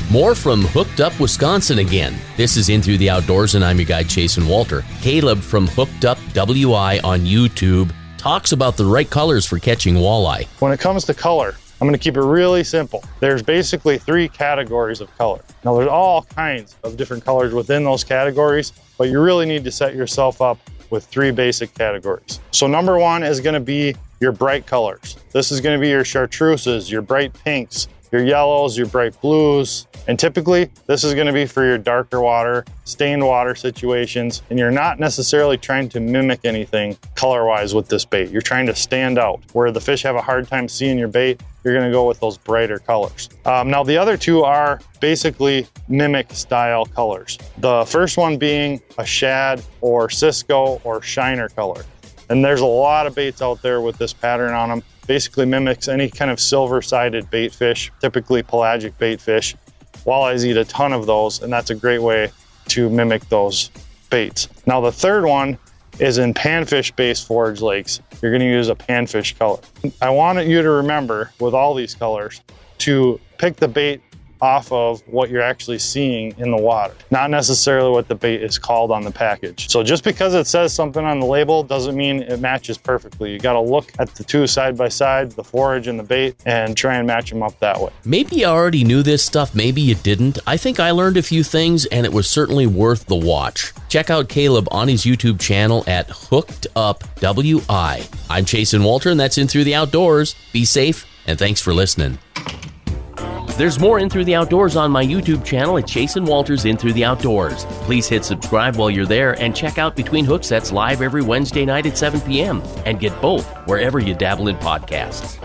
More from Hooked Up Wisconsin again. This is In Through the Outdoors, and I'm your guide, Jason Walter. Caleb from hookedupwi on YouTube talks about the right colors for catching walleye. When it comes to color, I'm going to keep it really simple. There's basically 3 categories of color. Now, there's all kinds of different colors within those categories, but you really need to set yourself up with 3 basic categories. So number 1 is going to be your bright colors. This is going to be your chartreuses, your bright pinks, your yellows, your bright blues, and typically this is going to be for your darker water, stained water situations, and you're not necessarily trying to mimic anything color-wise with this bait. You're trying to stand out. Where the fish have a hard time seeing your bait, you're going to go with those brighter colors. Now the other 2 are basically mimic style colors. The first one being a shad or Cisco or shiner color. And there's a lot of baits out there with this pattern on them. Basically mimics any kind of silver-sided bait fish, typically pelagic bait fish. Walleyes eat a ton of those, and that's a great way to mimic those baits. Now the third one is in panfish-based forage lakes. You're going to use a panfish color. I want you to remember with all these colors to pick the bait off of what you're actually seeing in the water, not necessarily what the bait is called on the package. So just because it says something on the label doesn't mean it matches perfectly. You got to look at the 2 side by side, the forage and the bait, and try and match them up that way. Maybe you already knew this stuff, maybe you didn't. I think I learned a few things, and it was certainly worth the watch. Check out Caleb on his YouTube channel at hookedupwi. I'm Jason Walter, and that's In Through the Outdoors. Be safe, and thanks for listening. There's more In Through the Outdoors on my YouTube channel at Jason Walters In Through the Outdoors. Please hit subscribe while you're there and check out Between Hook Sets live every Wednesday night at 7 p.m. and get both wherever you dabble in podcasts.